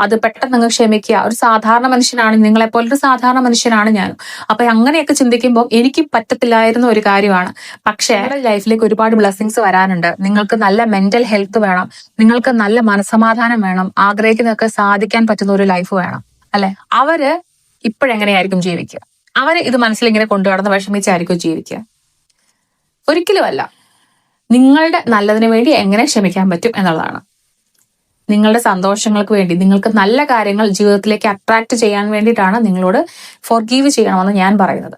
അത് പെട്ടെന്ന് അങ്ങ് ക്ഷമിക്കുക. ഒരു സാധാരണ മനുഷ്യനാണ്, നിങ്ങളെപ്പോലൊരു സാധാരണ മനുഷ്യനാണ് ഞാൻ. അപ്പൊ അങ്ങനെയൊക്കെ ചിന്തിക്കുമ്പോൾ എനിക്ക് പറ്റത്തില്ലായിരുന്ന ഒരു കാര്യമാണ്. പക്ഷേ ലൈഫിലേക്ക് ഒരുപാട് ബ്ലെസ്സിങ്സ് വരാനുണ്ട്. നിങ്ങൾക്ക് നല്ല മെന്റൽ ഹെൽത്ത് വേണം, നിങ്ങൾക്ക് നല്ല മനസ്സമാധാനം വേണം, ആഗ്രഹിക്കുന്നതൊക്കെ സാധിക്കാൻ പറ്റുന്ന ഒരു ലൈഫ് വേണം, അല്ലെ? അവര് ഇപ്പോഴെങ്ങനെയായിരിക്കും ജീവിക്കുക? അവര് ഇത് മനസ്സിലിങ്ങനെ കൊണ്ടുനടന്ന് വിഷമിച്ചായിരിക്കും ജീവിക്കുക? ഒരിക്കലുമല്ല. നിങ്ങളുടെ നല്ലതിന് വേണ്ടി എങ്ങനെ ക്ഷമിക്കാൻ പറ്റും എന്നുള്ളതാണ്. നിങ്ങളുടെ സന്തോഷങ്ങൾക്ക് വേണ്ടി, നിങ്ങൾക്ക് നല്ല കാര്യങ്ങൾ ജീവിതത്തിലേക്ക് അട്രാക്ട് ചെയ്യാൻ വേണ്ടിയിട്ടാണ് നിങ്ങളോട് ഫോർഗീവ് ചെയ്യണമെന്ന് ഞാൻ പറയുന്നത്.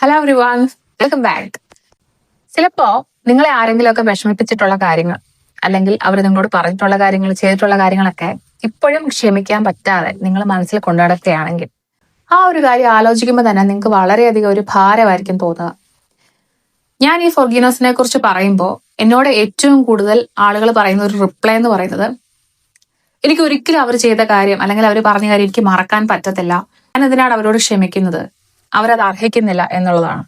Hello everyone, welcome back. ചിലപ്പോ നിങ്ങളെ ആരെങ്കിലുമൊക്കെ വിഷമിപ്പിച്ചിട്ടുള്ള കാര്യങ്ങൾ, അല്ലെങ്കിൽ അവർ നിങ്ങളോട് പറഞ്ഞിട്ടുള്ള കാര്യങ്ങൾ, ചെയ്തിട്ടുള്ള കാര്യങ്ങളൊക്കെ ഇപ്പോഴും ക്ഷമിക്കാൻ പറ്റാതെ നിങ്ങൾ മനസ്സിൽ കൊണ്ടുനടക്കുകയാണെങ്കിൽ ആ ഒരു കാര്യം ആലോചിക്കുമ്പോൾ തന്നെ നിങ്ങൾക്ക് വളരെയധികം ഒരു ഭാരമായിരിക്കും തോന്നുക. ഞാൻ ഈ ഫോർഗീവ്നെസ്സിനെ കുറിച്ച് പറയുമ്പോൾ എന്നോട് ഏറ്റവും കൂടുതൽ ആളുകൾ പറയുന്ന ഒരു റിപ്ലൈ എന്ന് പറയുന്നത്, എനിക്ക് ഒരിക്കലും അവർ ചെയ്ത കാര്യം അല്ലെങ്കിൽ അവർ പറഞ്ഞ കാര്യം എനിക്ക് മറക്കാൻ പറ്റത്തില്ല, ഞാൻ ഇതിനാണ് അവരോട് ക്ഷമിക്കുന്നത്, അവരത് അർഹിക്കുന്നില്ല എന്നുള്ളതാണ്.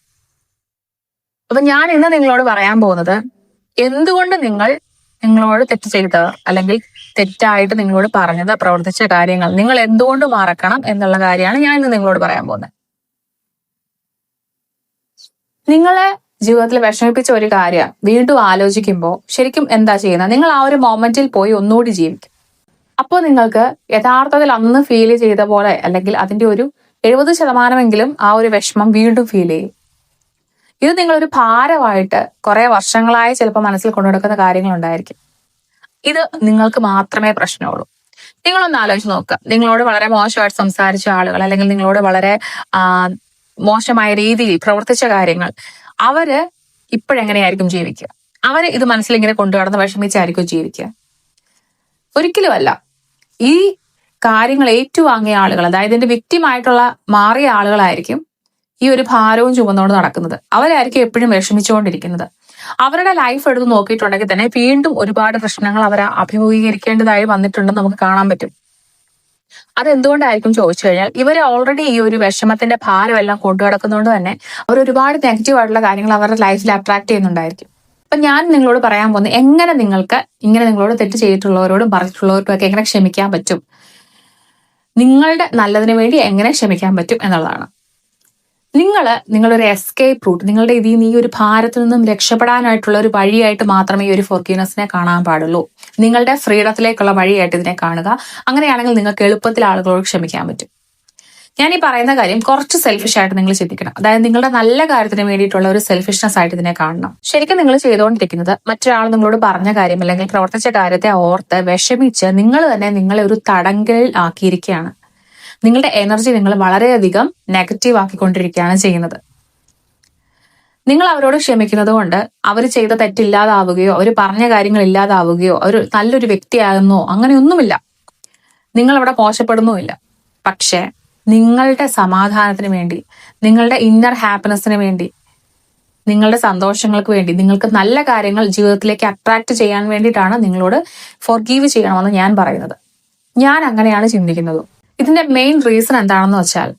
അപ്പൊ ഞാൻ ഇന്ന് നിങ്ങളോട് പറയാൻ പോകുന്നത്, എന്തുകൊണ്ട് നിങ്ങളോട് തെറ്റ് ചെയ്തവർ അല്ലെങ്കിൽ തെറ്റായിട്ട് നിങ്ങളോട് പറഞ്ഞത്, പ്രവർത്തിച്ച കാര്യങ്ങൾ നിങ്ങൾ എന്തുകൊണ്ട് മറക്കണം എന്നുള്ള കാര്യമാണ് ഞാൻ ഇന്ന് നിങ്ങളോട് പറയാൻ പോകുന്നത്. നിങ്ങളെ ജീവിതത്തിൽ വിഷമിപ്പിച്ച ഒരു കാര്യം വീണ്ടും ആലോചിക്കുമ്പോൾ ശരിക്കും എന്താ ചെയ്യുന്നത്? നിങ്ങൾ ആ ഒരു മൊമെന്റിൽ പോയി ഒന്നുകൂടി ജീവിക്കും. അപ്പോൾ നിങ്ങൾക്ക് യഥാർത്ഥത്തിൽ അന്ന് ഫീൽ ചെയ്ത പോലെ, അല്ലെങ്കിൽ അതിന്റെ ഒരു 70% ആ ഒരു വിഷമം വീണ്ടും ഫീൽ ചെയ്യും. ഇത് നിങ്ങളൊരു ഭാരമായിട്ട് കുറെ വർഷങ്ങളായി ചിലപ്പോൾ മനസ്സിൽ കൊണ്ടുനടക്കുന്ന കാര്യങ്ങളുണ്ടായിരിക്കും. ഇത് നിങ്ങൾക്ക് മാത്രമേ പ്രശ്നമുള്ളൂ. നിങ്ങളൊന്ന് ആലോചിച്ച് നോക്കുക. നിങ്ങളോട് വളരെ മോശമായിട്ട് സംസാരിച്ച ആളുകൾ, അല്ലെങ്കിൽ നിങ്ങളോട് വളരെ മോശമായ രീതിയിൽ പ്രവർത്തിച്ച കാര്യങ്ങൾ, അവര് ഇപ്പോഴെങ്ങനെയായിരിക്കും ജീവിക്കുക? അവര് ഇത് മനസ്സിലിങ്ങനെ കൊണ്ടുനടന്ന് വിഷമിച്ചായിരിക്കും ജീവിക്കുക? ഒരിക്കലുമല്ല. ഈ കാര്യങ്ങൾ ഏറ്റുവാങ്ങിയ ആളുകൾ, അതായത് ഇതിന്റെ വിക്ടിമായിട്ടുള്ള മാറിയ ആളുകളായിരിക്കും ഈ ഒരു ഭാരവും ചുമന്നുകൊണ്ട് നടക്കുന്നത്. അവരായിരിക്കും എപ്പോഴും വിഷമിച്ചുകൊണ്ടിരിക്കുന്നത്. അവരുടെ ലൈഫ് എടുത്ത് നോക്കിയിട്ടുണ്ടെങ്കിൽ തന്നെ വീണ്ടും ഒരുപാട് പ്രശ്നങ്ങൾ അവർ അഭിമുഖീകരിക്കേണ്ടതായി വന്നിട്ടുണ്ടെന്ന് നമുക്ക് കാണാൻ പറ്റും. അതെന്തുകൊണ്ടായിരിക്കും ചോദിച്ചു കഴിഞ്ഞാൽ, ഇവർ ഓൾറെഡി ഈ ഒരു വിഷമത്തിന്റെ ഭാരം എല്ലാം കൊണ്ടു നടക്കുന്നതുകൊണ്ട് തന്നെ അവർ ഒരുപാട് നെഗറ്റീവ് ആയിട്ടുള്ള കാര്യങ്ങൾ അവരുടെ ലൈഫിൽ അട്രാക്ട് ചെയ്യുന്നുണ്ടായിരിക്കും. അപ്പൊ ഞാൻ നിങ്ങളോട് പറയാൻ പോകുന്നത്, എങ്ങനെ നിങ്ങൾക്ക് ഇങ്ങനെ നിങ്ങളോട് തെറ്റ് ചെയ്തിട്ടുള്ളവരോടും പറഞ്ഞിട്ടുള്ളവരോടും ഒക്കെ എങ്ങനെ ക്ഷമിക്കാൻ പറ്റും, നിങ്ങളുടെ നല്ലതിന് വേണ്ടി എങ്ങനെ ക്ഷമിക്കാൻ പറ്റും എന്നുള്ളതാണ്. നിങ്ങളൊരു എസ്കേപ്പ് റൂട്ട്, നിങ്ങളുടെ ഇതിൽ നിന്ന് ഈ ഒരു ഭാരത്തിൽ നിന്നും രക്ഷപ്പെടാനായിട്ടുള്ള ഒരു വഴിയായിട്ട് മാത്രമേ ഈ ഒരു ഫോർഗീവ്നെസ്സിനെ കാണാൻ പാടുള്ളൂ. നിങ്ങളുടെ ഫ്രീഡത്തിലേക്കുള്ള വഴിയായിട്ട് ഇതിനെ കാണുക. അങ്ങനെയാണെങ്കിൽ നിങ്ങൾക്ക് എളുപ്പത്തിൽ ആളുകളോട് ക്ഷമിക്കാൻ പറ്റും. ഞാൻ ഈ പറയുന്ന കാര്യം കുറച്ച് സെൽഫിഷ് ആയിട്ട് നിങ്ങൾ ചിന്തിക്കണം. അതായത് നിങ്ങളുടെ നല്ല കാര്യത്തിന് വേണ്ടിയിട്ടുള്ള ഒരു സെൽഫിഷ്നെസ് ആയിട്ട് ഇതിനെ കാണണം. ശരിക്കും നിങ്ങൾ ചെയ്തുകൊണ്ടിരിക്കുന്നത്, മറ്റൊരാൾ നിങ്ങളോട് പറഞ്ഞ കാര്യം അല്ലെങ്കിൽ പ്രവർത്തിച്ച കാര്യത്തെ ഓർത്ത് വിഷമിച്ച് നിങ്ങൾ തന്നെ നിങ്ങളെ ഒരു തടങ്കലിൽ ആക്കിയിരിക്കുകയാണ്. നിങ്ങളുടെ എനർജി നിങ്ങൾ വളരെയധികം നെഗറ്റീവ് ആക്കിക്കൊണ്ടിരിക്കുകയാണ് ചെയ്യുന്നത്. നിങ്ങൾ അവരോട് ക്ഷമിക്കുന്നത് കൊണ്ട് അവർ ചെയ്ത തെറ്റില്ലാതാവുകയോ അവർ പറഞ്ഞ കാര്യങ്ങൾ ഇല്ലാതാവുകയോ ഒരു നല്ലൊരു വ്യക്തിയാകുന്നോ അങ്ങനെയൊന്നുമില്ല. നിങ്ങൾ അവിടെ മോശപ്പെടുന്നുമില്ല. പക്ഷെ നിങ്ങളുടെ സമാധാനത്തിന് വേണ്ടി, നിങ്ങളുടെ ഇന്നർ ഹാപ്പിനെസ്സിന് വേണ്ടി, നിങ്ങളുടെ സന്തോഷങ്ങൾക്ക് വേണ്ടി, നിങ്ങൾക്ക് നല്ല കാര്യങ്ങൾ ജീവിതത്തിലേക്ക് അട്രാക്ട് ചെയ്യാൻ വേണ്ടിയിട്ടാണ് നിങ്ങളോട് ഫോർഗീവ് ചെയ്യണമെന്ന് ഞാൻ പറയുന്നത്. ഞാൻ അങ്ങനെയാണ് ചിന്തിക്കുന്നത്. ഇതിന്റെ മെയിൻ റീസൺ എന്താണെന്ന് വെച്ചാൽ,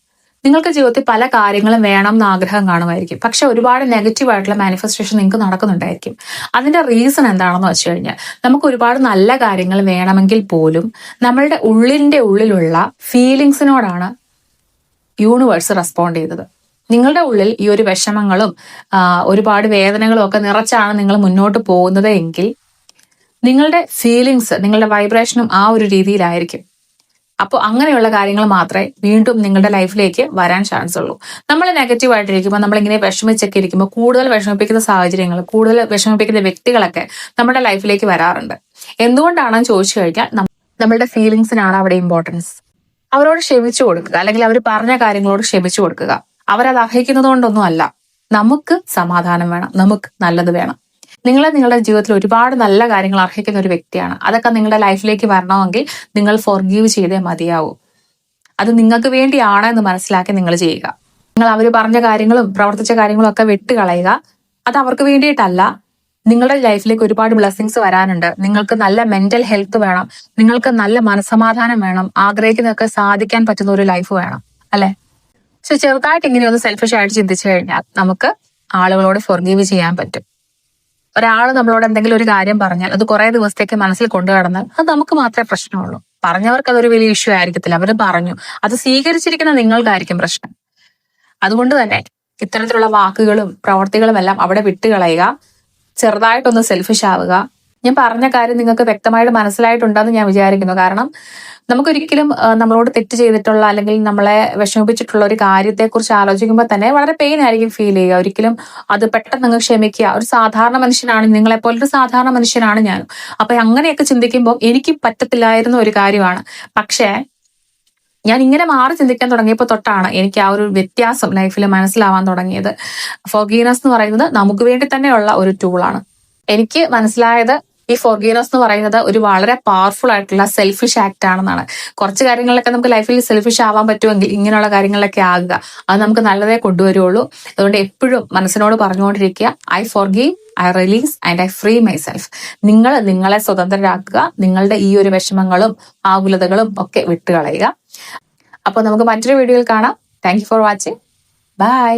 നിങ്ങൾക്ക് ജീവിതത്തിൽ പല കാര്യങ്ങളും വേണം എന്ന് ആഗ്രഹം കാണുമായിരിക്കും. പക്ഷെ ഒരുപാട് നെഗറ്റീവ് ആയിട്ടുള്ള മാനിഫെസ്റ്റേഷൻ നിങ്ങൾക്ക് നടക്കുന്നുണ്ടായിരിക്കും. അതിന്റെ റീസൺ എന്താണെന്ന് വെച്ച് കഴിഞ്ഞാൽ, നമുക്ക് ഒരുപാട് നല്ല കാര്യങ്ങൾ വേണമെങ്കിൽ പോലും നമ്മളുടെ ഉള്ളിലുള്ള ഫീലിങ്സിനോടാണ് യൂണിവേഴ്സ് റെസ്പോണ്ട് ചെയ്തത്. നിങ്ങളുടെ ഉള്ളിൽ ഈ ഒരു വിഷമങ്ങളും ഒരുപാട് വേദനകളും ഒക്കെ നിറച്ചാണ് നിങ്ങൾ മുന്നോട്ട് പോകുന്നത് എങ്കിൽ, നിങ്ങളുടെ ഫീലിങ്സ്, നിങ്ങളുടെ വൈബ്രേഷനും ആ ഒരു രീതിയിലായിരിക്കും. അപ്പോൾ അങ്ങനെയുള്ള കാര്യങ്ങൾ മാത്രമേ വീണ്ടും നിങ്ങളുടെ ലൈഫിലേക്ക് വരാൻ ചാൻസ് ഉള്ളൂ. നമ്മൾ നെഗറ്റീവ് ആയിട്ടിരിക്കുമ്പോൾ, നമ്മളിങ്ങനെ വിഷമിച്ചൊക്കെ ഇരിക്കുമ്പോൾ, കൂടുതൽ വിഷമിപ്പിക്കുന്ന സാഹചര്യങ്ങൾ, കൂടുതൽ വിഷമിപ്പിക്കുന്ന വ്യക്തികളൊക്കെ നമ്മുടെ ലൈഫിലേക്ക് വരാറുണ്ട്. എന്തുകൊണ്ടാണെന്ന് ചോദിച്ചു കഴിഞ്ഞാൽ, നമ്മളുടെ ഫീലിങ്സിനാണ് അവിടെ ഇമ്പോർട്ടൻസ്. അവരോട് ക്ഷമിച്ചു കൊടുക്കുക, അല്ലെങ്കിൽ അവർ പറഞ്ഞ കാര്യങ്ങളോട് ക്ഷമിച്ചു കൊടുക്കുക. അവരത് അർഹിക്കുന്നത് കൊണ്ടൊന്നും അല്ല. നമുക്ക് സമാധാനം വേണം, നമുക്ക് നല്ലത് വേണം. നിങ്ങളുടെ ജീവിതത്തിൽ ഒരുപാട് നല്ല കാര്യങ്ങൾ അർഹിക്കുന്ന ഒരു വ്യക്തിയാണ്. അതൊക്കെ നിങ്ങളുടെ ലൈഫിലേക്ക് വരണമെങ്കിൽ നിങ്ങൾ ഫോർഗീവ് ചെയ്തേ മതിയാവൂ. അത് നിങ്ങൾക്ക് വേണ്ടിയാണ് എന്ന് മനസ്സിലാക്കി നിങ്ങൾ ചെയ്യുക. നിങ്ങൾ അവർ പറഞ്ഞ കാര്യങ്ങളും പ്രവർത്തിച്ച കാര്യങ്ങളും ഒക്കെ വിട്ടുകളയുക. അത് അവർക്ക് വേണ്ടിയിട്ടല്ല. നിങ്ങളുടെ ലൈഫിലേക്ക് ഒരുപാട് ബ്ലെസ്സിങ്സ് വരാനുണ്ട്. നിങ്ങൾക്ക് നല്ല മെന്റൽ ഹെൽത്ത് വേണം, നിങ്ങൾക്ക് നല്ല മനസ്സമാധാനം വേണം, ആഗ്രഹിക്കുന്നതൊക്കെ സാധിക്കാൻ പറ്റുന്ന ഒരു ലൈഫ് വേണം, അല്ലെ? പക്ഷെ ചെറുതായിട്ട് ഇങ്ങനെ ഒന്ന് സെൽഫിഷ് ആയിട്ട് ചിന്തിച്ചു കഴിഞ്ഞാൽ നമുക്ക് ആളുകളോട് ഫൊർഗീവ് ചെയ്യാൻ പറ്റും. ഒരാൾ നമ്മളോട് എന്തെങ്കിലും ഒരു കാര്യം പറഞ്ഞാൽ അത് കുറെ ദിവസത്തേക്ക് മനസ്സിൽ കൊണ്ടു കടന്നാൽ അത് നമുക്ക് മാത്രമേ പ്രശ്നമുള്ളൂ. പറഞ്ഞവർക്ക് അതൊരു വലിയ ഇഷ്യൂ ആയിരിക്കത്തില്ല, അവർ പറഞ്ഞു. അത് സ്വീകരിച്ചിരിക്കുന്ന നിങ്ങൾക്കായിരിക്കും പ്രശ്നം. അതുകൊണ്ട് തന്നെ ഇത്തരത്തിലുള്ള വാക്കുകളും പ്രവർത്തികളും എല്ലാം അവിടെ വിട്ടുകളയുക. ചെറുതായിട്ടൊന്ന് സെൽഫിഷ് ആവുക. ഞാൻ പറഞ്ഞ കാര്യം നിങ്ങൾക്ക് വ്യക്തമായിട്ട് മനസ്സിലായിട്ടുണ്ടെന്ന് ഞാൻ വിചാരിക്കുന്നു. കാരണം നമുക്കൊരിക്കലും നമ്മളോട് തെറ്റ് ചെയ്തിട്ടുള്ള അല്ലെങ്കിൽ നമ്മളെ വിഷമിപ്പിച്ചിട്ടുള്ള ഒരു കാര്യത്തെക്കുറിച്ച് ആലോചിക്കുമ്പോൾ തന്നെ വളരെ പെയിൻ ആയിരിക്കും ഫീൽ ചെയ്യുക. ഒരിക്കലും അത് പെട്ടെന്ന് അങ്ങ് ക്ഷമിക്കുക. ഒരു സാധാരണ മനുഷ്യനാണ്, നിങ്ങളെപ്പോലൊരു സാധാരണ മനുഷ്യനാണ് ഞാൻ. അപ്പൊ അങ്ങനെയൊക്കെ ചിന്തിക്കുമ്പോൾ എനിക്ക് പറ്റത്തില്ലായിരുന്ന ഒരു കാര്യമാണ്. പക്ഷേ ഞാൻ ഇങ്ങനെ മാറി ചിന്തിക്കാൻ തുടങ്ങിയപ്പോൾ തൊട്ടാണ് എനിക്ക് ആ ഒരു വ്യത്യാസം ലൈഫിൽ മനസ്സിലാവാൻ തുടങ്ങിയത്. ഫോർഗീവ്നെസ് എന്ന് പറയുന്നത് നമുക്ക് വേണ്ടി തന്നെയുള്ള ഒരു ടൂളാണ്. എനിക്ക് മനസ്സിലായത് ഈ ഫോർഗീവ്നെസ് എന്ന് പറയുന്നത് ഒരു വളരെ പവർഫുൾ ആയിട്ടുള്ള സെൽഫിഷ് ആക്ട് ആണെന്നാണ്. കുറച്ച് കാര്യങ്ങളിലൊക്കെ നമുക്ക് ലൈഫിൽ സെൽഫിഷ് ആവാൻ പറ്റുമെങ്കിൽ ഇങ്ങനെയുള്ള കാര്യങ്ങളിലൊക്കെ ആകുക, അത് നമുക്ക് നല്ലതേ കൊണ്ടുവരുള്ളൂ. അതുകൊണ്ട് എപ്പോഴും മനസ്സിനോട് പറഞ്ഞുകൊണ്ടിരിക്കുക, I forgive, I release and I free myself. നിങ്ങൾ നിങ്ങളെ സ്വതന്ത്രരാക്കുക. നിങ്ങളുടെ ഈ ഒരു വിഷമങ്ങളും ആകുലതകളും ഒക്കെ വിട്ടുകളയുക. അപ്പോൾ നമുക്ക് മറ്റൊരു വീഡിയോയിൽ കാണാം. Thank you for watching. By.